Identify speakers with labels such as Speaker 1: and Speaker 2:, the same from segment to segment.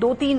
Speaker 1: 2-3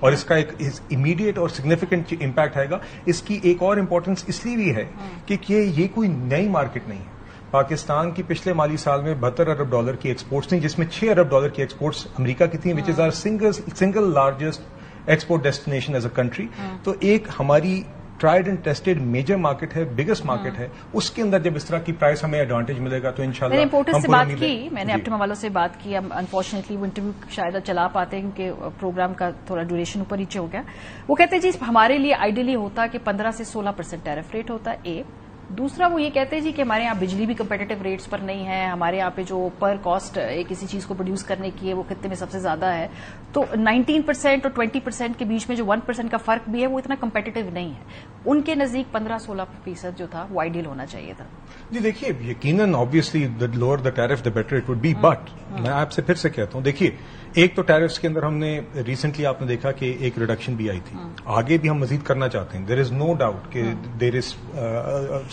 Speaker 2: اور اس کا ایک امیڈیٹ اور سگنیفیکنٹ امپیکٹ آئے گا. اس کی ایک اور امپورٹنس اس لیے بھی ہے کہ یہ کوئی نئی مارکیٹ نہیں ہے. پاکستان کی پچھلے مالی سال میں $72 ارب کی ایکسپورٹس تھیں, جس میں $6 ارب کی ایکسپورٹس امریکہ کی تھیں, which is our single largest export destination as a country. تو ایک ہماری tried and tested major market ہے, بگیسٹ مارکیٹ ہے, اس کے اندر جب اس طرح کی پرائس ہمیں ایڈوانٹیج ملے گا تو انشاءاللہ
Speaker 1: میں نے امپورٹر سے بات کی, میں نے اپٹما والوں سے بات کی. انفارچونیٹلی وہ انٹرویو شاید چلا پاتے ہیں کیونکہ پروگرام کا تھوڑا ڈیوریشن اوپر نیچے ہو گیا. وہ کہتے ہیں جی ہمارے لیے آئیڈیلی ہوتا کہ 15 سے 16% ٹیرف ریٹ ہوتا ہے. دوسرا وہ یہ کہتے ہیں جی کہ ہمارے یہاں بجلی بھی کمپیٹیٹو ریٹس پر نہیں ہے, ہمارے یہاں پہ جو پر کاسٹ کسی چیز کو پروڈیوس کرنے کی ہے وہ خطے میں سب سے زیادہ ہے, تو 19% اور 20% کے بیچ میں جو 1% کا فرق بھی ہے وہ اتنا کمپیٹیٹو نہیں ہے. ان کے نزدیک 15-16% جو تھا وہ آئیڈیل ہونا چاہیے تھا.
Speaker 2: جی دیکھیے یقیناً obviously the lower the tariff the better it would be, but میں آپ سے پھر سے کہتا ہوں دیکھیے ایک تو ٹیرفس کے اندر ہم نے ریسنٹلی آپ نے دیکھا کہ ایک ریڈکشن بھی آئی تھی, آگے بھی ہم مزید کرنا چاہتے ہیں. دیر از نو ڈاؤٹ کہ دیر از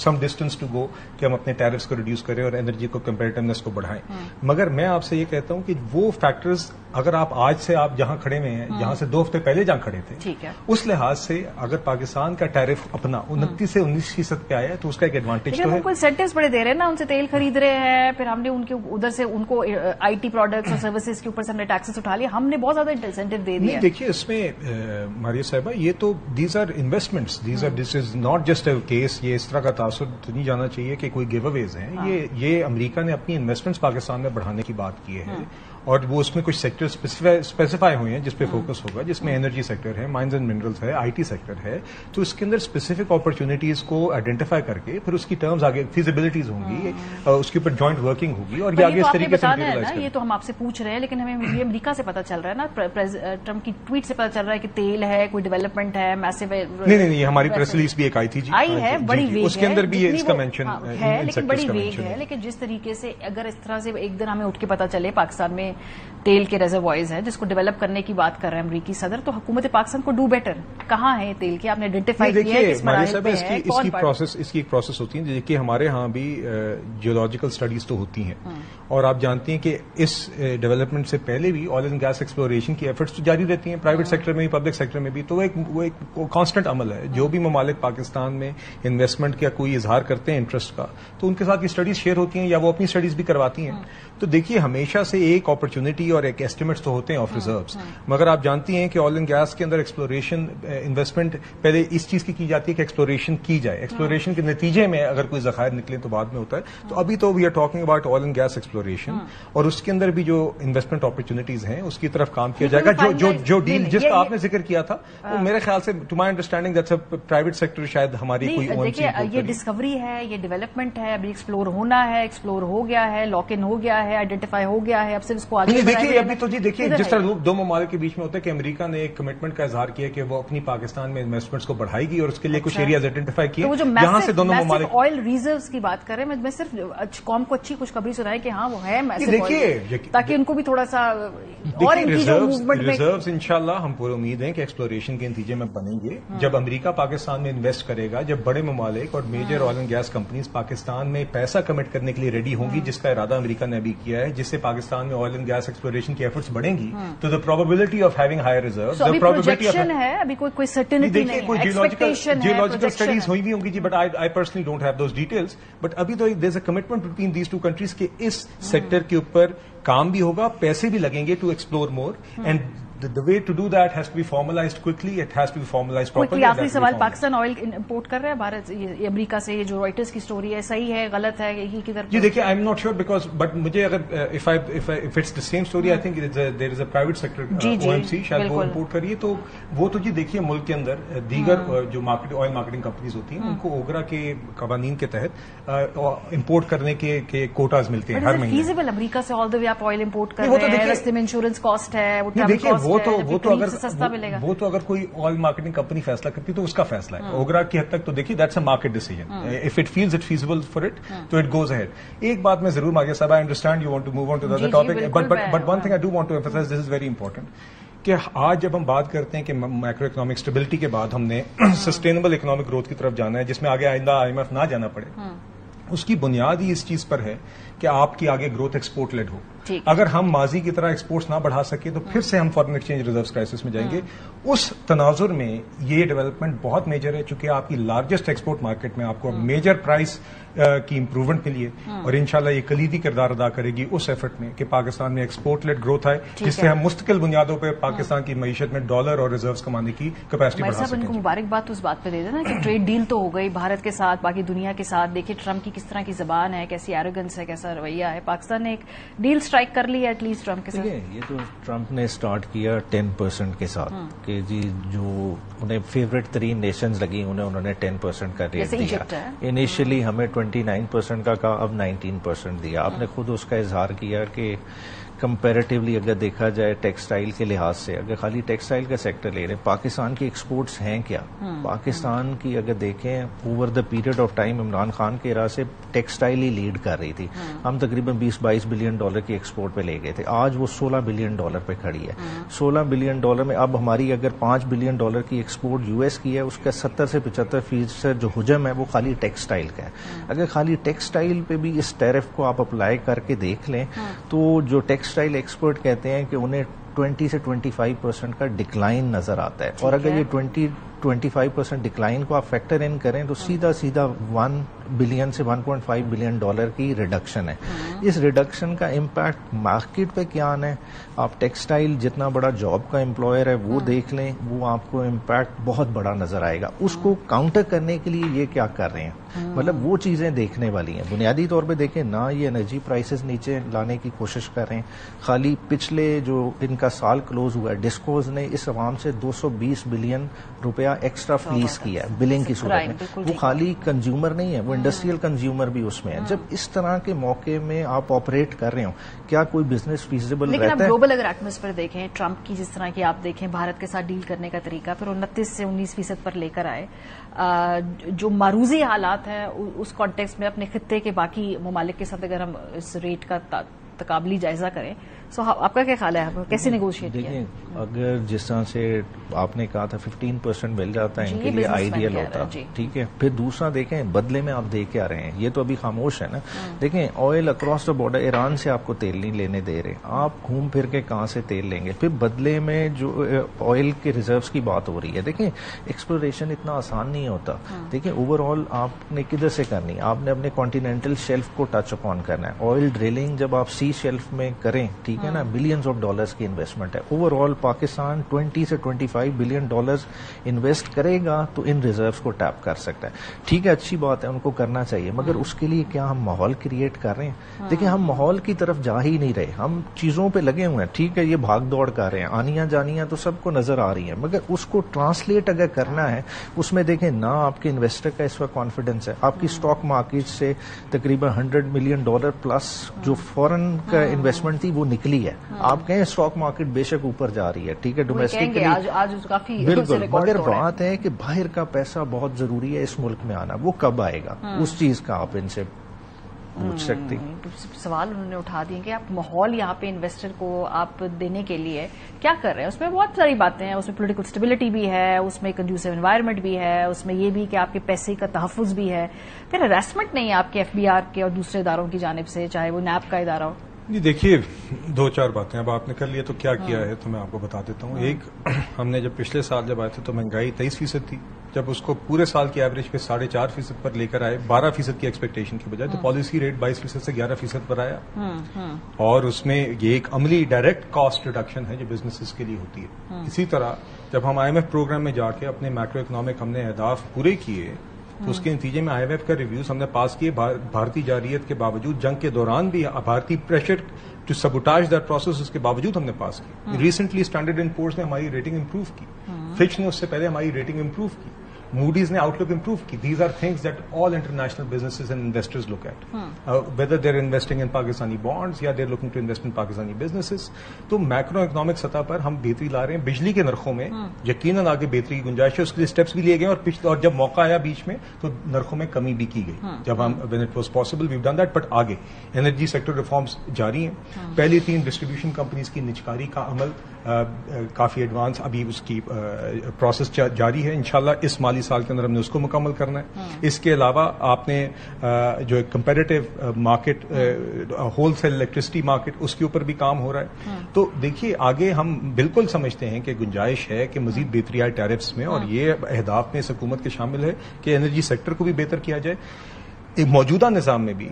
Speaker 2: سم ڈسٹینس ٹو گو کہ ہم اپنے ٹیرفس کو ریڈیوس کریں اور انرجی کو کمپیٹیونیس کو بڑھائیں. مگر میں آپ سے یہ کہتا ہوں کہ وہ فیکٹرز اگر آپ آج سے آپ جہاں کھڑے ہوئے ہیں, جہاں سے 2 ہفتے پہلے جہاں کھڑے تھے, اس لحاظ سے اگر پاکستان کا ٹیرف اپنا 29 سے 19% پہ آیا تو اس کا ایک ایڈوانٹیج تو ہے.
Speaker 1: انسینٹیوز بڑے دے رہے ہیں نا, ان سے تیل خرید رہے ہیں, پھر ہم نے ان کے ادھر سے ان کو آئی ٹی پروڈکٹس اور سروسز کے اوپر سے ہم نے ٹیکسز اٹھا لیا, ہم نے بہت زیادہ انسینٹیو دے دیا.
Speaker 2: دیکھیے اس میں ماریہ صاحبہ یہ تو these are investments, this is not just a case. یہ اس طرح کا تاثر تو نہیں جانا چاہیے کہ کوئی گیو اویز ہیں. یہ امریکہ نے اپنی انویسٹمنٹس پاکستان میں بڑھانے کی بات کی ہے اور وہ اس میں کچھ سیکٹر اسپیسیفائی ہوئے ہیں جس پہ فوکس ہوگا, جس میں انرجی سیکٹر ہے, مائنز اینڈ منرلز ہے, آئی ٹی سیکٹر ہے. تو اس کے اندر اسپیسیفک اپرچونیٹیز کو آئیڈینٹیفائی کر کے پھر اس کی ٹرمز آگے فیزیبلٹیز ہوں گی, اس کے اوپر جوائنٹ ورکنگ ہوگی اور یہ آگے اس طریقے سے.
Speaker 1: یہ تو ہم آپ سے پوچھ رہے ہیں لیکن ہمیں یہ امریکہ سے پتا چل رہا ہے نا, ٹرمپ کی ٹویٹ سے پتا چل رہا ہے کہ تیل ہے, کوئی ڈیولپمنٹ ہے, میسو.
Speaker 2: نہیں ہماری پریس ریلیز بھی ایک آئی تھی,
Speaker 1: آئی ہے, بڑی ویگ ہے,
Speaker 2: اس کے اندر بھی اس کا مینشن
Speaker 1: ہے لیکن بڑی ویگ ہے. لیکن جس طریقے سے اگر اس طرح سے ایک دن ہمیں اٹھ کے پتا چلے پاکستان میں تیل کے ریزروائرز ہیں جس کو ڈیولپ کرنے کی بات کر رہے ہیں امریکی صدر, تو حکومت پاکستان کو ڈو بیٹر. کہاں ہے تیل کی, آپ نے آئیڈینٹیفائی کیا ہے کس مراحل پہ ہے,
Speaker 2: اس کی ایک پروسیس ہوتی ہے. دیکھیے ہمارے ہاں بھی جیولوجیکل اسٹڈیز تو ہوتی ہیں اور آپ جانتے ہیں کہ اس ڈیولپمنٹ سے پہلے بھی آئل اینڈ گیس ایکسپلوریشن کی ایفرٹس تو جاری رہتی ہیں, پرائیویٹ سیکٹر میں بھی, پبلک سیکٹر میں بھی. تو وہ ایک کانسٹنٹ عمل ہے. جو بھی ممالک پاکستان میں انویسٹمنٹ کا کوئی اظہار کرتے ہیں انٹرسٹ کا, تو ان کے ساتھ یہ اسٹڈیز شیئر ہوتی ہیں یا وہ اپنی اسٹڈیز بھی کرواتی ہیں. تو دیکھیے ہمیشہ سے ایک اپرچونٹی اور ایک ایسٹیمیٹس تو ہوتے ہیں آف ریزروز, مگر آپ جانتی ہیں کہ آئل اینڈ گیس کے اندر ایکسپلوریشن انویسٹمنٹ پہلے اس چیز کی جاتی ہے کہ ایکسپلوریشن کی جائے, ایکسپلوریشن کے نتیجے میں اگر کوئی ذخائر نکلے تو بعد میں ہوتا ہے. تو ابھی تو we are talking about oil and gas exploration اور اس کے اندر بھی جو انویسٹمنٹ اپرچونیٹیز ہیں اس کی طرف کام کیا جائے گا. جو ڈیل جس کا آپ نے ذکر کیا تھا وہ میرے خیال سے to my understanding that's a private sector, شاید ہماری کوئی
Speaker 1: دیکھیے یہ ڈسکوری ہے, یہ ڈیولپمنٹ ہے, ابھی ایکسپلور ہونا ہے, ایکسپلور ہو گیا ہے, لاک ان ہو گیا ہے, آئیڈینٹیفائی ہو گیا ہے, اب صرف اس کو آگے
Speaker 2: دیکھیے. ابھی تو جی دیکھیے جس طرح 2 ممالک کے بیچ میں ہوتا ہے کہ امریکہ نے ایک کمٹمنٹ کا اظہار کیا کہ وہ اپنی پاکستان میں انویسٹمنٹس کو بڑھائے گی اور اس کے لیے کچھ ایریاز آئیڈینٹیفائی کیے, یہاں سے دونوں ممالک
Speaker 1: آئل ریزروز کی بات کر رہے ہیں. میں صرف قوم کو اچھی خوشخبری سنائے کہ ہاں وہ ہے,
Speaker 2: دیکھیے
Speaker 1: تاکہ ان کو بھی تھوڑا سا اور
Speaker 2: ریزروز انشاءاللہ ہم پورے امید ہیں کہ ایکسپلوریشن کے نتیجے میں بنیں گے. جب امریکہ پاکستان میں انویسٹ کرے گا, جب بڑے ممالک اور major oil and gas companies Pakistan میں پیسہ کمٹ کرنے کے لیے ریڈی ہوں گی, جس کا ارادہ امریکہ نے ابھی کیا ہے, جس سے پاکستان میں آئل اینڈ گیس ایکسپلوریشن کی ایفرٹس بڑھیں گی, تو the probability of having higher reserves,
Speaker 1: ابھی پروجیکشن ہے, ابھی کوئی سرٹینٹی نہیں ہے,
Speaker 2: جیولوجیکل اسٹڈیز ہوئی بھی ہوں گی جی, but I personally don't have those details. But ابھی تو there is a commitment between these 2 countries کہ اس سیکٹر کے اوپر کام بھی ہوگا, پیسے بھی لگیں گے to explore more, and the way to do that has to be formalized quickly, it has to be formalized properly.
Speaker 1: کوئی آخری سوال, پاکستان آئل امپورٹ کر رہا ہے بھارت یہ امریکہ سے, یہ جو رائٹرز کی سٹوری ہے صحیح ہے غلط ہے, یہ کدھر
Speaker 2: جی دیکھیے I am not sure because but مجھے اگر if it's the same story I think there is a private sector OMC شاید وہ امپورٹ کریے, تو وہ تو جی دیکھیے ملک کے اندر دیگر جو آئل مارکیٹنگ کمپنیز ہوتی ہیں ان کو اوگرا کے قوانین کے تحت امپورٹ کرنے کے کوٹاز ملتے ہیں ہر مہینے.
Speaker 1: فیزیبل امریکہ سے آل دی وے آپ آئل امپورٹ کر رہے ہیں, راستے میں انشورنس کاسٹ ہے,
Speaker 2: وہ تو اگر کوئی آئل مارکیٹنگ کمپنی فیصلہ کرتی تو اس کا فیصلہ ہے. اوگرا کی حد تک تو دیکھیے that's a market decision, if it feels it feasible for it تو اٹ گوز اہیڈ. ایک بات میں ضرور ماریہ صاحب, I understand you want to move on to the other topic, but one thing I do want to emphasise, this is very important کہ آج جب ہم بات کرتے ہیں کہ مائکرو اکنامک اسٹیبلٹی کے بعد ہم نے سسٹینیبل اکنامک گروتھ کی طرف جانا ہے جس میں آگے آئندہ IMF نہ جانا پڑے, اس کی بنیاد ہی اس چیز پر ہے کہ آپ کی آگے گروتھ ایکسپورٹ لیڈ ہو. اگر ہم ماضی کی طرح ایکسپورٹس نہ بڑھا سکے تو پھر سے ہم فارن ایکسچینج ریزروز کرائسس میں جائیں گے. اس تناظر میں یہ ڈیولپمنٹ بہت میجر ہے, چونکہ آپ کی لارجسٹ ایکسپورٹ مارکیٹ میں آپ کو میجر پرائز کی امپروومنٹ ملی ہے, اور انشاءاللہ یہ کلیدی کردار ادا کرے گی اس ایفرٹ میں کہ پاکستان میں ایکسپورٹ لیڈ گروتھ آئے, جس سے ہم مستقل بنیادوں پہ پاکستان کی معیشت میں ڈالر اور ریزروز کمانے کی کیپیسٹی بڑھا سکیں.
Speaker 1: ان کو مبارکباد تو اس بات پہ دے دینا کہ ٹریڈ ڈیل تو ہو گئی بھارت کے ساتھ, باقی دنیا کے ساتھ. دیکھیے ٹرمپ کی کس طرح کی زبان ہے, کیسی ایروگنس ہے, کیسا رویہ ہے. پاکستان نے ایک ڈیل سٹرائک کر لی ہے ایٹ لیسٹ ٹرمپ کے ساتھ.
Speaker 3: یہ تو ٹرمپ نے سٹارٹ کیا 10% کے ساتھ کہ جی جو انہیں فیوریٹ ترین نیشنز لگی انہوں نے 10% کا ریٹ دیا. انیشلی ہمیں 29% کا کہا, اب 19% دیا. آپ نے خود اس کا اظہار کیا کہ کمپیریٹیولی اگر دیکھا جائے ٹیکسٹائل کے لحاظ سے, اگر خالی ٹیکسٹائل کا سیکٹر لے رہے ہیں, پاکستان کی ایکسپورٹس ہیں کیا؟ پاکستان کی اگر دیکھیں over the period of time Imran Khan کے راہ سے ٹیکسٹائل ہی لیڈ کر رہی تھی. ہم تقریباً 20-22 بلین ڈالر کی ایکسپورٹ پہ لے گئے تھے, آج وہ 16 بلین ڈالر پہ کھڑی ہے. 16 بلین ڈالر میں اب ہماری اگر 5 بلین ڈالر کی ایکسپورٹ یو ایس کی ہے, اس کا 70 سے 75% جو حجم ہے وہ خالی ٹیکسٹائل کا ہے. اگر خالی ٹیکسٹائل پہ بھی اس ٹیرف کو آپ اپلائی کر کے دیکھ لیں تو جو ٹیکسٹائل ایکسپرٹ کہتے ہیں کہ انہیں 20 سے 25% کا ڈکلائن نظر آتا ہے. اور اگر یہ 25% ڈکلائن کو آپ فیکٹر ان کریں تو سیدھا 1 بلین سے 1.5 بلین ڈالر کی ریڈکشن ہے. اس ریڈکشن کا امپیکٹ مارکیٹ پہ کیا آنا ہے؟ آپ ٹیکسٹائل جتنا بڑا جاب کا امپلائر ہے وہ دیکھ لیں, وہ آپ کو امپیکٹ بہت بڑا نظر آئے گا. اس کو کاؤنٹر کرنے کے لیے یہ کیا کر رہے ہیں, مطلب وہ چیزیں دیکھنے والی ہیں. بنیادی طور پہ دیکھیں نہ یہ انرجی پرائسز نیچے لانے کی کوشش کر رہے ہیں, خالی پچھلے جو ان کا سال کلوز ہوا ہے ڈسکوز نے اس عوام سے 220 بلین روپیہ ایکسٹرا فلیس کیا ہے بلنگ کی صورت میں. وہ خالی کنزیومر نہیں ہے, وہ انڈسٹریل کنزیومر بھی اس میں ہے. جب اس طرح کے موقع میں آپ آپریٹ کر رہے ہو, کیا کوئی بزنس فیزیبل رہتا ہے؟
Speaker 1: لیکن اب گلوبل اگر ایٹماسفیئر دیکھیں, ٹرمپ کی جس طرح کی آپ دیکھیں بھارت کے ساتھ ڈیل کرنے کا طریقہ, پھر 29 سے 19% پر لے کر آئے, جو معروضی حالات ہیں اس کانٹیکسٹ میں اپنے خطے کے باقی ممالک کے ساتھ اگر ہم اس ریٹ کا تقابلی جائزہ کریں, سو آپ کا کیا خیال ہے, کیسے نیگوشیٹ کیا؟
Speaker 3: دیکھیں اگر جس طرح سے آپ نے کہا تھا 15% مل جاتا ہے ان کے لیے آئیڈیل ہوتا, ٹھیک ہے. پھر دوسرا دیکھیں بدلے میں آپ دے کے آ رہے ہیں, یہ تو ابھی خاموش ہے نا. دیکھیں oil across the border, Iran سے آپ کو تیل نہیں لینے دے رہے, آپ گھوم پھر کے کہاں سے تیل لیں گے؟ پھر بدلے میں جو آئل کے ریزروز کی بات ہو رہی ہے, دیکھیں ایکسپلوریشن اتنا آسان نہیں ہوتا. دیکھیں اوور آل آپ نے کدھر سے کرنی, آپ نے اپنے کانٹیننٹل شیلف کو ٹچ اپون کرنا ہے. آئل ڈرلنگ جب آپ سی شیلف میں کریں, ٹھیک ہے نا, بلینز آف ڈالرز کی انویسٹمنٹ ہے. اوور آل پاکستان 20 سے 25 بلین ڈالرز انویسٹ کرے گا تو ان ریزروز کو ٹیپ کر سکتا ہے. ٹھیک ہے, اچھی بات ہے, ان کو کرنا چاہیے, مگر اس کے لیے کیا ہم ماحول کریٹ کر رہے ہیں؟ دیکھیں ہم ماحول کی طرف جا ہی نہیں رہے, ہم چیزوں پہ لگے ہوئے ہیں. ٹھیک ہے, یہ بھاگ دوڑ کر رہے ہیں, آنیاں جانیاں تو سب کو نظر آ رہی ہیں, مگر اس کو ٹرانسلیٹ اگر کرنا ہے اس میں دیکھیں نہ آپ کے انویسٹر کا اس وقت کانفیڈنس ہے. آپ کی اسٹاک مارکیٹ سے تقریباً $100 ملین پلس جو فورن کا انویسٹمنٹ تھی وہ نکلی ہے. آپ کہیں اسٹاک مارکیٹ بے شک اوپر جا رہی ہے, ٹھیک ہے, ڈومیسٹک بالکل, مگر بات ہے کہ باہر کا پیسہ بہت ضروری ہے اس ملک میں آنا. وہ کب آئے گا اس چیز کا آپ ان سے پوچھ سکتے.
Speaker 1: سوال انہوں نے اٹھا دیے کہ آپ ماحول یہاں پہ انویسٹر کو آپ دینے کے لیے کیا کر رہے ہیں. اس میں بہت ساری باتیں ہیں, اس میں پولیٹیکل اسٹیبلٹی بھی ہے, اس میں کنڈیوسو انوائرمنٹ بھی ہے, اس میں یہ بھی کہ آپ کے پیسے کا تحفظ بھی ہے, پھر ہراسمنٹ نہیں ہے آپ کے FBR کے اور دوسرے اداروں کی جانب سے, چاہے وہ نیب کا ادارہ ہو.
Speaker 2: جی دیکھیے 2-4 باتیں اب آپ نے کر لی تو کیا کیا ہے تو میں آپ کو بتا دیتا ہوں. ایک, ہم نے جب پچھلے سال جب آئے تھے تو مہنگائی 23% تھی, جب اس کو پورے سال کی ایوریج پہ 4.5% پر لے کر آئے 12% کی ایکسپیکٹیشن کی بجائے, تو پالیسی ریٹ 22% سے 11% پر آیا. اور اس میں یہ ایک عملی ڈائریکٹ کاسٹ ریڈکشن ہے جو بزنسز کے لیے ہوتی ہے. اسی طرح جب ہم IMF پروگرام میں جا کے اپنے میکرو اکنامک ہم نے اہداف پورے کیے تو اس کے نتیجے میں IMF کا ریویوز ہم نے پاس کیے. بھارتی جارحیت کے باوجود, جنگ کے دوران بھی بھارتی پریشر ٹو سبوٹاج دیٹ پروسیس, اس کے باوجود ہم نے پاس کی. ریسنٹلی اسٹینڈرڈ اینڈ پورس نے ہماری ریٹنگ امپروو کی, فچ نے اس سے پہلے ہماری ریٹنگ امپروو کی, موڈیز نے آؤٹ لک امپروو کی. These are things that all international businesses and investors look at, whether they are investing in Pakistani bonds یا they are looking to invest in Pakistani businesses. تو macro economic سطح پر ہم بہتری لا رہے ہیں. بجلی کے نرخوں میں یقیناً آگے بہتری کی گنجائش ہے, اس کے لیے اسٹیپس بھی لیے گئے, اور جب موقع آیا بیچ میں تو نرخوں میں کمی بھی کی گئی جب ہم when it was possible we done that. But آگے انرجی سیکٹر ریفارمز جاری ہیں. پہلی 3 ڈسٹریبیوشن کمپنیز کی نجکاری کا عمل کافی ایڈوانس ابھی اس کی پروسیس جاری ہے. انشاءاللہ اس مالی 45 سال کے اندر ہم نے اس کو مکمل کرنا ہے. اس کے علاوہ آپ نے جو ایک competitive market wholesale electricity market اس کے اوپر بھی کام ہو رہا ہے. تو دیکھیے آگے ہم بالکل سمجھتے ہیں کہ گنجائش ہے کہ مزید بہتری آئے ٹیرفس میں, اور یہ اہداف میں اس حکومت کے شامل ہے کہ انرجی سیکٹر کو بھی بہتر کیا جائے. ایک موجودہ نظام میں بھی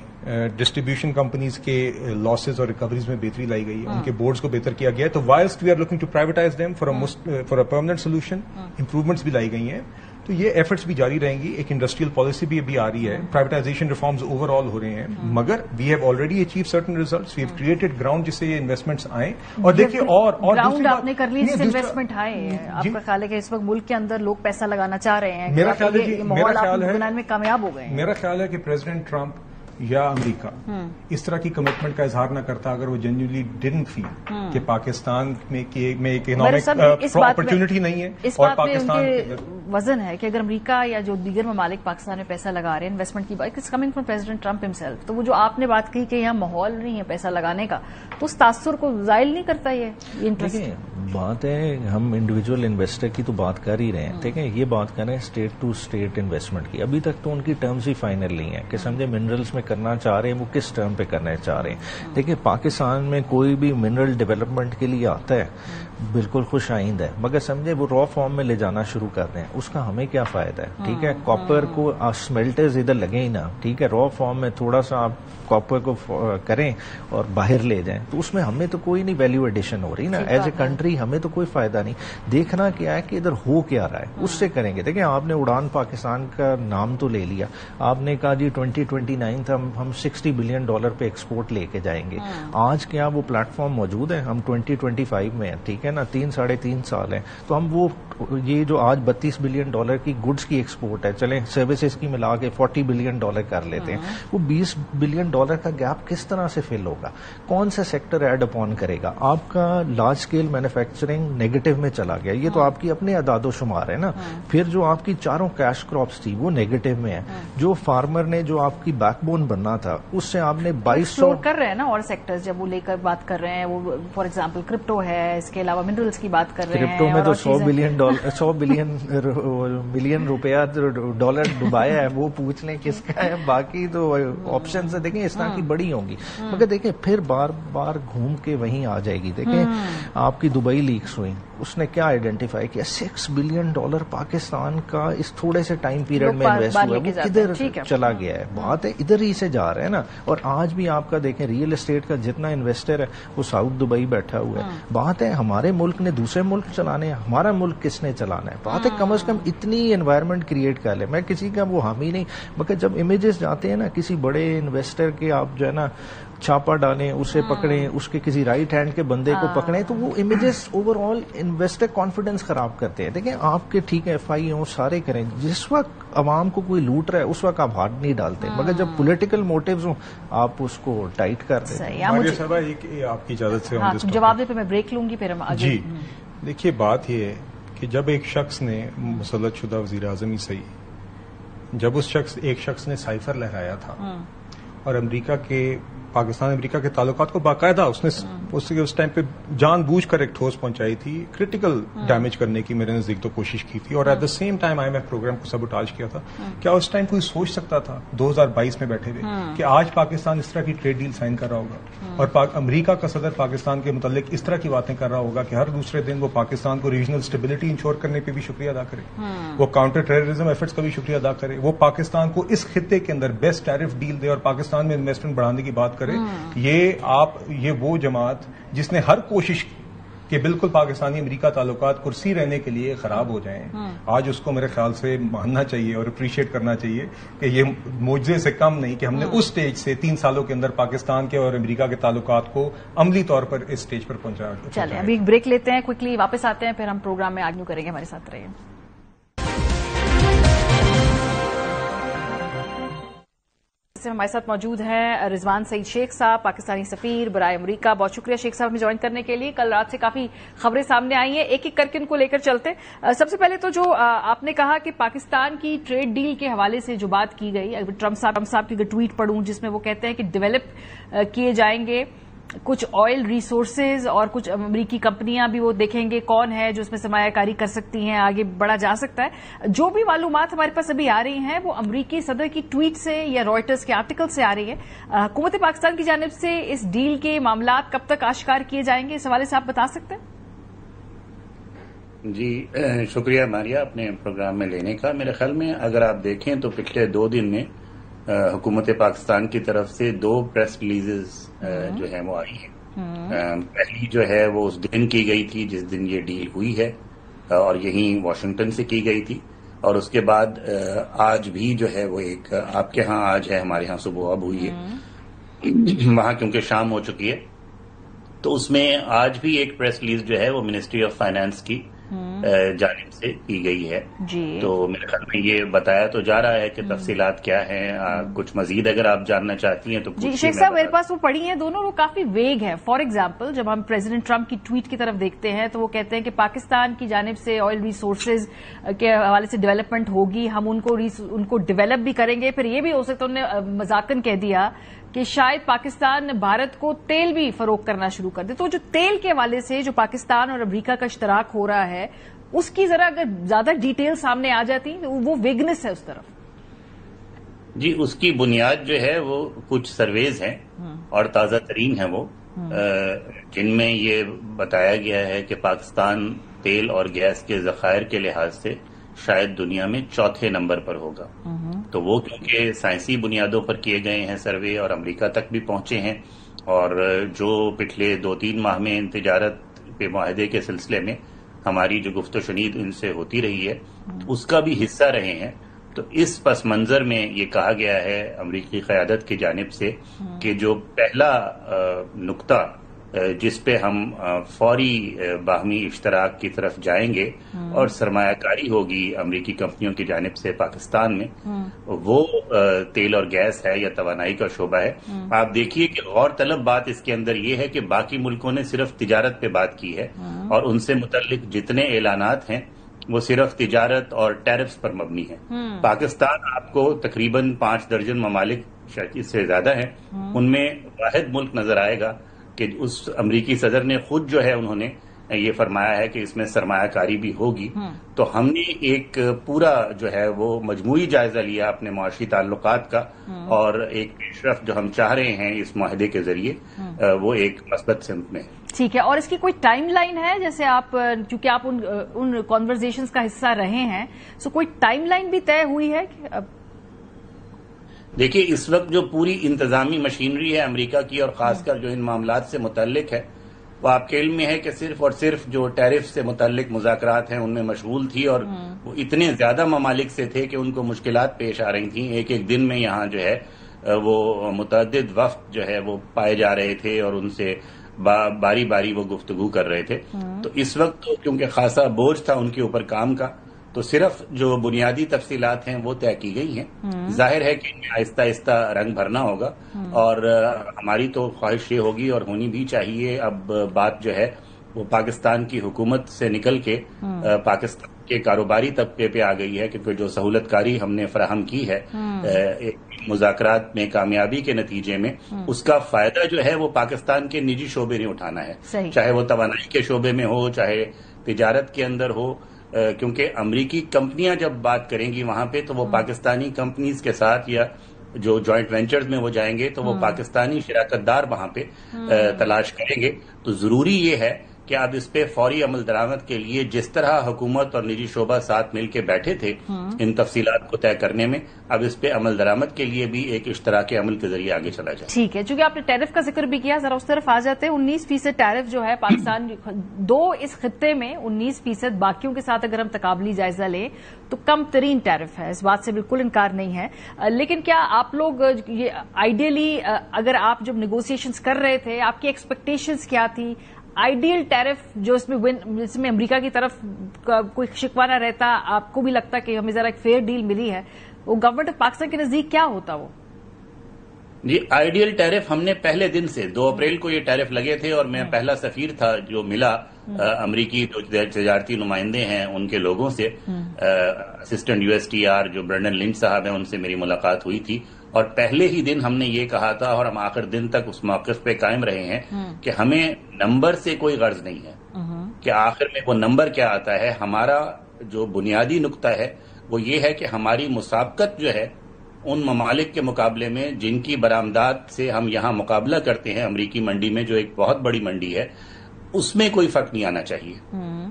Speaker 2: ڈسٹریبیوشن کمپنیز کے لاسز اور ریکوریز میں بہتری لائی گئی ہے, ان کے بورڈز کو بہتر کیا گیا ہے. تو whilst we are looking to privatise them for a permanent solution, improvements بھی لائی گئی ہیں. تو یہ ایفرٹس بھی جاری رہیں گی. ایک انڈسٹریل پالیسی بھی ابھی آ رہی ہے, پرائیویٹائزیشن ریفارمز اوور آل ہو رہے ہیں, مگر we have already achieve certain results. We have created ground جس سے یہ انویسٹمنٹس آئیں. اور دیکھیے اور
Speaker 1: گراؤنڈ آپ نے کر لی, اس سے انویسٹمنٹ آئے. آپ کا خیال ہے کہ اس وقت ملک کے اندر لوگ پیسہ لگانا چاہ رہے ہیں؟
Speaker 2: میرا خیال ہے
Speaker 1: ماحول آپ بنانے میں کامیاب ہو گئے ہیں.
Speaker 2: میرا خیال ہے کہ پریزیڈنٹ ٹرمپ یا امریکہ اس طرح کی کمٹمنٹ کا اظہار نہ کرتا اگر وہ جینوئنلی ڈیڈنٹ فیل کہ پاکستان میں ایک اکنامک اپرچونٹی نہیں ہے.
Speaker 1: اس بات میں ان کے وزن ہے کہ اگر امریکہ یا جو دیگر ممالک پاکستان میں پیسہ لگا رہے ہیں انویسٹمنٹ کی بات, it's coming from president Trump himself. تو وہ جو آپ نے بات کی کہ یہاں ماحول نہیں ہے پیسہ لگانے کا, تو اس تاثر کو زائل نہیں کرتا یہ انٹرسٹ؟
Speaker 3: بات ہے ہم انڈیویجول انویسٹر کی تو بات کر ہی رہے ہیں, ٹھیک ہے, یہ بات کر رہے ہیں اسٹیٹ ٹو اسٹیٹ انویسٹمنٹ کی. ابھی تک تو ان کی ٹرمز ہی فائنل نہیں ہے کہ سمجھے منرلز میں کرنا چاہ رہے ہیں وہ کس ٹرم پہ کرنا چاہ رہے ہیں. دیکھیں پاکستان میں کوئی بھی منرل ڈیولپمنٹ کے لیے آتا ہے بالکل خوش آئند ہے, مگر سمجھے وہ را فارم میں لے جانا شروع کر دیں, اس کا ہمیں کیا فائدہ ہے؟ ٹھیک ہے, کاپر کو اسمیلٹرز ادھر لگیں ہی نا, ٹھیک ہے, را فارم میں تھوڑا سا آپ کاپر کو کریں اور باہر لے جائیں, تو اس میں ہمیں تو کوئی نہیں ویلیو ایڈیشن ہو رہی نا. ایز اے کنٹری ہمیں تو کوئی فائدہ نہیں. دیکھنا کیا ہے کہ ادھر ہو کیا رہا ہے, اس سے کریں گے. دیکھیں آپ نے اڑان پاکستان کا نام تو لے لیا, آپ نے کہا جی 2029 تک ہم $60 بلین پہ ایکسپورٹ لے کے جائیں گے. آج کیا وہ پلیٹ فارم موجود ہے؟ ہم 2025 میں ہیں, ٹھیک ہے نا, 3-3.5 سال ہیں. تو ہم وہ یہ جو آج $32 بلین کی گڈس کی ایکسپورٹ ہے, چلیں سروسز کی ملا کے $40 بلین کر لیتے ہیں, وہ $20 بلین کا گیپ کس طرح سے فل ہوگا؟ کون سا سیکٹر ایڈ اپون کرے گا؟ آپ کا لارج اسکیل مینوفیکچرنگ نیگیٹو میں چلا گیا, یہ تو آپ کی اپنے اعداد و شمار ہے نا. پھر جو آپ کی چاروں کیش کراپس تھی وہ نیگیٹو میں ہے. جو فارمر نے جو آپ کی بیک بون بننا تھا اس سے آپ نے 2200
Speaker 1: کر رہے ہیں نا, اور سیکٹرز جب وہ لے کر بات کر رہے ہیں, وہ فار ایگزامپل کرپٹو ہے, اس کے علاوہ منرلز کی بات کر رہے ہیں.
Speaker 3: کرپٹو میں تو $100 بلین ڈالر ڈبایا ہے, وہ پوچھ لیں کس کا ہے. باقی تو آپشنز دیکھیں اس طرح کی بڑی ہوں گی, مگر دیکھیں پھر بار بار گھوم کے وہیں آ جائے گی. دیکھیں آپ کی دبئی لیکس ہوئی, اس نے کیا آئیڈینٹیفائی کیا؟ $6 بلین پاکستان کا اس تھوڑے سے ٹائم پیریڈ میں انویسٹ ہوا, وہ کدھر چلا گیا ہے؟ بات ہے ادھر ہی سے جا رہے ہیں نا. اور آج بھی آپ کا دیکھیں ریئل اسٹیٹ کا جتنا انویسٹر ہے وہ ساؤتھ دبئی بیٹھا ہوا ہے. بات ہے ہمارے ملک نے دوسرے ملک چلانے ہیں, ہمارا ملک کس نے چلانا ہے؟ بات ہے کم از کم اتنی انوائرمنٹ کریٹ کر لیں. میں کسی کا وہ حامی نہیں, مگر جب امیجز جاتے ہیں نا کسی بڑے انویسٹر کے, آپ جو ہے نا چھاپا ڈالیں, اسے پکڑیں, اس کے کسی رائٹ ہینڈ کے بندے کو پکڑیں, تو وہ images over all investor confidence خراب کرتے ہیں. دیکھیں آپ کے ٹھیک ہے FI ہوں, سارے کریں, جس وقت عوام کو کوئی لوٹ رہا ہے اس وقت آپ ہاتھ نہیں ڈالتے, مگر جب پولیٹیکل موٹیوز ہوں آپ اس کو ٹائٹ کر دیں.
Speaker 2: آپ کی اجازت سے
Speaker 1: جواب دے پہ میں بریک لوں گی, پھر ہم آگے.
Speaker 2: جی دیکھیے بات یہ ہے کہ جب ایک شخص نے مسلط شدہ وزیر اعظم ہی صحیح, جب ایک شخص نے سائفر لہرایا تھا اور پاکستان امریکہ کے تعلقات کو باقاعدہ اس ٹائم پہ جان بوجھ کر ایک ٹھوس پہنچائی تھی, کرٹیکل ڈیمیج کرنے کی میرے نزدیک تو کوشش کی تھی, اور at the same time IMF programme کو سبوٹاج کیا تھا. کیا اس ٹائم کوئی سوچ سکتا تھا 2022 میں بیٹھے ہوئے کہ آج پاکستان اس طرح کی ٹریڈ ڈیل سائن کر رہا ہوگا, اور امریکہ کا صدر پاکستان کے متعلق اس طرح کی باتیں کر رہا ہوگا کہ ہر دوسرے دن وہ پاکستان کو ریجنل اسٹیبلٹی انشور کرنے پہ بھی شکریہ ادا کرے, وہ کاؤنٹر ٹیررزم ایفرٹس کا بھی شکریہ ادا کرے, وہ پاکستان کو اس خطے کے اندر بیسٹ ٹیرف ڈیل دے اور پاکستان میں انویسٹمنٹ بڑھانے کی بات کرے. یہ وہ جماعت جس نے ہر کوشش کہ بالکل پاکستانی امریکہ تعلقات کرسی رہنے کے لیے خراب ہو جائیں, آج اس کو میرے خیال سے ماننا چاہیے اور اپریشیٹ کرنا چاہیے کہ یہ معجزے سے کم نہیں کہ ہم نے اس سٹیج سے 3 سالوں کے اندر پاکستان کے اور امریکہ کے تعلقات کو عملی طور پر اس سٹیج پر پہنچایا.
Speaker 1: چلیں ابھی ایک بریک لیتے ہیں, کوئکلی واپس آتے ہیں, پھر ہم پروگرام میں آگے کریں گے. ہمارے ساتھ رہیے. ہمارے ساتھ موجود ہیں رضوان سعید شیخ صاحب, پاکستانی سفیر برائے امریکہ. بہت شکریہ شیخ صاحب ہمیں جوائن کرنے کے لیے. کل رات سے کافی خبریں سامنے آئی ہیں, ایک ایک کر کے ان کو لے کر چلتے. سب سے پہلے تو جو آپ نے کہا کہ پاکستان کی ٹریڈ ڈیل کے حوالے سے جو بات کی گئی, ٹرمپ صاحب کی ٹویٹ پڑھوں جس میں وہ کہتے ہیں کہ ڈیولپ کیے جائیں گے کچھ آئل ریسورسز اور کچھ امریکی کمپنیاں بھی وہ دیکھیں گے کون ہے جو اس میں سرمایہ کاری کر سکتی ہیں, آگے بڑھا جا سکتا ہے. جو بھی معلومات ہمارے پاس ابھی آ رہی ہیں وہ امریکی صدر کی ٹویٹ سے یا رائٹرز کے آرٹیکل سے آ رہی ہے. حکومت پاکستان کی جانب سے اس ڈیل کے معاملات کب تک آشکار کیے جائیں گے, اس حوالے سے آپ بتا سکتے ہیں؟
Speaker 4: جی شکریہ ماریا اپنے پروگرام میں لینے کا. میرے خیال میں اگر آپ دیکھیں تو پچھلے 2 دن میں حکومت پاکستان کی طرف سے 2 پریس ریلیزز جو ہیں وہ آئی ہیں. پہلی جو ہے وہ اس دن کی گئی تھی جس دن یہ ڈیل ہوئی ہے اور یہیں واشنگٹن سے کی گئی تھی, اور اس کے بعد آج بھی جو ہے وہ ایک آپ کے ہاں آج ہے, ہمارے ہاں صبح اب ہوئی ہے, وہاں کیونکہ شام ہو چکی ہے. تو اس میں آج بھی ایک پریس ریلیز جو ہے وہ منسٹری آف فائنانس کی جانب سے کی گئی ہے. تو میرے خیال میں یہ بتایا تو جا رہا ہے کہ تفصیلات کیا ہیں. کچھ مزید اگر آپ جاننا چاہتی ہیں تو
Speaker 1: جی شیخ صاحب میرے پاس وہ پڑھی ہیں دونوں, وہ کافی ویگ ہیں. فار ایگزامپل جب ہم پریزیڈنٹ ٹرمپ کی ٹویٹ کی طرف دیکھتے ہیں تو وہ کہتے ہیں کہ پاکستان کی جانب سے آئل ریسورسز کے حوالے سے ڈیولپمنٹ ہوگی, ہم ان کو ڈیولپ بھی کریں گے. پھر یہ بھی ہو سکتا ہے انہوں نے مذاقن کہہ دیا کہ شاید پاکستان بھارت کو تیل بھی فروخت کرنا شروع کر دے. تو جو تیل کے حوالے سے جو پاکستان اور امریکہ کا اشتراک ہو رہا ہے اس کی ذرا اگر زیادہ ڈیٹیل سامنے آ جاتی وہ ویگنس ہے اس طرف.
Speaker 4: جی اس کی بنیاد جو ہے وہ کچھ سرویز ہیں اور تازہ ترین ہیں وہ, جن میں یہ بتایا گیا ہے کہ پاکستان تیل اور گیس کے ذخائر کے لحاظ سے شاید دنیا میں 4تھے نمبر پر ہوگا. تو وہ کیونکہ سائنسی بنیادوں پر کیے گئے ہیں سروے اور امریکہ تک بھی پہنچے ہیں, اور جو پچھلے 2-3 ماہ میں تجارت پہ معاہدے کے سلسلے میں ہماری جو گفت و شنید ان سے ہوتی رہی ہے اس کا بھی حصہ رہے ہیں. تو اس پس منظر میں یہ کہا گیا ہے امریکی قیادت کی جانب سے کہ جو پہلا نقطہ جس پہ ہم فوری باہمی اشتراک کی طرف جائیں گے اور سرمایہ کاری ہوگی امریکی کمپنیوں کی جانب سے پاکستان میں, وہ تیل اور گیس ہے یا توانائی کا شعبہ ہے. آپ دیکھیے کہ غور طلب بات اس کے اندر یہ ہے کہ باقی ملکوں نے صرف تجارت پہ بات کی ہے اور ان سے متعلق جتنے اعلانات ہیں وہ صرف تجارت اور ٹیرفز پر مبنی ہیں. پاکستان آپ کو تقریباً 5 درجن ممالک شاید سے زیادہ ہیں, ان میں واحد ملک نظر آئے گا کہ اس امریکی صدر نے خود جو ہے انہوں نے یہ فرمایا ہے کہ اس میں سرمایہ کاری بھی ہوگی. تو ہم نے ایک پورا جو ہے وہ مجموعی جائزہ لیا اپنے معاشی تعلقات کا, اور ایک پیش رفت جو ہم چاہ رہے ہیں اس معاہدے کے ذریعے وہ ایک مثبت سمت میں ہے.
Speaker 1: ٹھیک ہے, اور اس کی کوئی ٹائم لائن ہے؟ جیسے آپ چونکہ آپ ان کانورزیشنز کا حصہ رہے ہیں, سو کوئی ٹائم لائن بھی طے ہوئی ہے کہ
Speaker 4: دیکھیے اس وقت جو پوری انتظامی مشینری ہے امریکہ کی اور خاص کر جو ان معاملات سے متعلق ہے وہ آپ کے علم میں ہے کہ صرف اور صرف جو ٹیرف سے متعلق مذاکرات ہیں ان میں مشغول تھی, اور وہ اتنے زیادہ ممالک سے تھے کہ ان کو مشکلات پیش آ رہی تھیں. ایک دن میں یہاں جو ہے وہ متعدد وفد جو ہے وہ پائے جا رہے تھے اور ان سے باری باری وہ گفتگو کر رہے تھے. تو اس وقت تو کیونکہ خاصا بوجھ تھا ان کے اوپر کام کا, تو صرف جو بنیادی تفصیلات ہیں وہ طے کی گئی ہیں. ظاہر ہے کہ آہستہ آہستہ رنگ بھرنا ہوگا, اور ہماری تو خواہش یہ ہوگی اور ہونی بھی چاہیے. اب بات جو ہے وہ پاکستان کی حکومت سے نکل کے پاکستان کے کاروباری طبقے پہ آ گئی ہے, کیونکہ جو سہولت کاری ہم نے فراہم کی ہے مذاکرات میں کامیابی کے نتیجے میں, اس کا فائدہ جو ہے وہ پاکستان کے نجی شعبے نے اٹھانا ہے, چاہے وہ توانائی کے شعبے میں ہو چاہے تجارت کے اندر ہو. کیونکہ امریکی کمپنیاں جب بات کریں گی وہاں پہ تو وہ پاکستانی کمپنیز کے ساتھ یا جو جوائنٹ وینچرز میں وہ جائیں گے تو وہ پاکستانی شراکت دار وہاں پہ تلاش کریں گے. تو ضروری یہ ہے کہ اب اس پہ فوری عمل درآمد کے لیے جس طرح حکومت اور نجی شعبہ ساتھ مل کے بیٹھے تھے ان تفصیلات کو طے کرنے میں, اب اس پہ عمل درآمد کے لیے بھی ایک اشتراک عمل کے ذریعے آگے چلا جائے.
Speaker 1: ٹھیک ہے, چونکہ آپ نے ٹیرف کا ذکر بھی کیا, ذرا اس طرف آ جاتے ہیں. 19% ٹیرف جو ہے پاکستان اس خطے میں 19%, باقیوں کے ساتھ اگر ہم تقابلی جائزہ لیں تو کم ترین ٹیرف ہے, اس بات سے بالکل انکار نہیں ہے. لیکن کیا آپ لوگ یہ آئیڈیلی اگر آپ جب نیگوسیشنز کر رہے تھے آپ کی ایکسپیکٹیشنز کیا تھی؟ آئیڈیل ٹیرف جو اس میں امریکہ کی طرف کوئی شکوہ نہ رہتا, آپ کو بھی لگتا کہ ہمیں ذرا ایک فیئر ڈیل ملی ہے, وہ گورنمنٹ آف پاکستان کے نزدیک کیا ہوتا وہ؟
Speaker 4: جی آئیڈیل ٹیرف ہم نے پہلے دن سے 2 اپریل کو یہ ٹیرف لگے تھے, اور میں پہلا سفیر تھا جو ملا امریکی جو تجارتی نمائندے ہیں ان کے لوگوں سے. اسسٹنٹ USTR جو برنڈن لنچ صاحب ہیں ان سے میری ملاقات ہوئی تھی, اور پہلے ہی دن ہم نے یہ کہا تھا اور ہم آخر دن تک اس موقف پہ قائم رہے ہیں کہ ہمیں نمبر سے کوئی غرض نہیں ہے کہ آخر میں وہ نمبر کیا آتا ہے. ہمارا جو بنیادی نقطہ ہے وہ یہ ہے کہ ہماری مسابقت جو ہے ان ممالک کے مقابلے میں جن کی برآمدات سے ہم یہاں مقابلہ کرتے ہیں امریکی منڈی میں جو ایک بہت بڑی منڈی ہے اس میں کوئی فرق نہیں آنا چاہیے.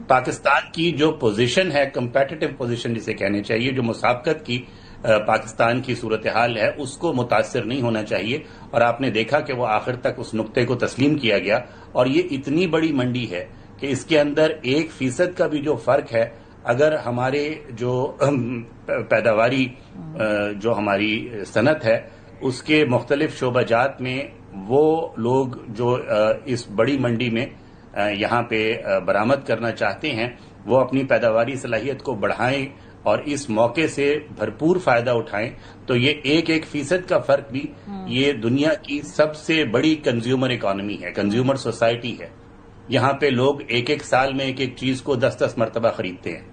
Speaker 4: پاکستان کی جو پوزیشن ہے کمپیٹیٹو پوزیشن جسے کہنے چاہیے جو مسابقت کی پاکستان کی صورتحال ہے اس کو متاثر نہیں ہونا چاہیے. اور آپ نے دیکھا کہ وہ آخر تک اس نقطے کو تسلیم کیا گیا اور یہ اتنی بڑی منڈی ہے کہ اس کے اندر 1% کا بھی جو فرق ہے اگر ہمارے جو پیداواری جو ہماری صنعت ہے اس کے مختلف شعبہ جات میں وہ لوگ جو اس بڑی منڈی میں یہاں پہ برآمد کرنا چاہتے ہیں وہ اپنی پیداواری صلاحیت کو بڑھائیں اور اس موقع سے بھرپور فائدہ اٹھائیں تو یہ 1% کا فرق بھی یہ دنیا کی سب سے بڑی کنزیومر اکانومی ہے, کنزیومر سوسائٹی ہے. یہاں پہ لوگ ایک سال میں ایک چیز کو 10 مرتبہ خریدتے ہیں.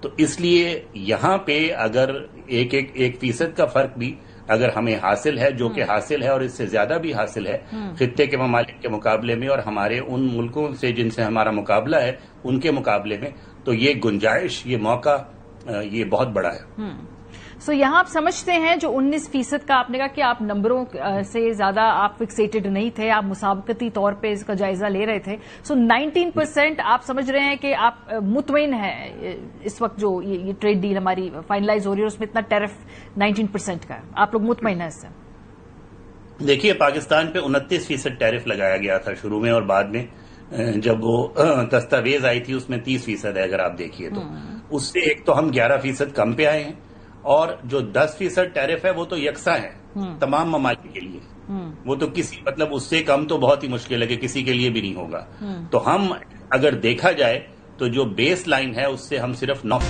Speaker 4: تو اس لیے یہاں پہ اگر 1% کا فرق بھی اگر ہمیں حاصل ہے جو کہ حاصل ہے اور اس سے زیادہ بھی حاصل ہے خطے کے ممالک کے مقابلے میں اور ہمارے ان ملکوں سے جن سے ہمارا مقابلہ ہے ان کے مقابلے میں تو یہ گنجائش یہ موقع یہ بہت بڑا ہے.
Speaker 1: سو یہاں آپ سمجھتے ہیں جو 19% کا آپ نے کہا کہ آپ نمبروں سے زیادہ آپ فکسیٹڈ نہیں تھے, آپ مسابقتی طور پہ اس کا جائزہ لے رہے تھے. سو 19% آپ سمجھ رہے ہیں کہ آپ مطمئن ہیں اس وقت جو یہ ٹریڈ ڈیل ہماری فائنلائز ہو رہی ہے اس میں اتنا ٹیرف 19% کا ہے, آپ لوگ مطمئن ہیں اس سے؟
Speaker 4: دیکھیے پاکستان پہ 29% ٹیرف لگایا گیا تھا شروع میں اور بعد میں جب وہ دستاویز آئی تھی اس میں 30% ہے اگر آپ دیکھیے تو اس سے ایک تو ہم 11% کم پہ آئے ہیں اور جو 10% ٹیرف ہے وہ تو یکساں ہے تمام ممالک کے لیے. وہ تو کسی مطلب اس سے کم تو بہت ہی مشکل ہے کہ کسی کے لیے بھی نہیں ہوگا. تو ہم اگر دیکھا جائے تو جو بیس لائن ہے اس سے ہم صرف 9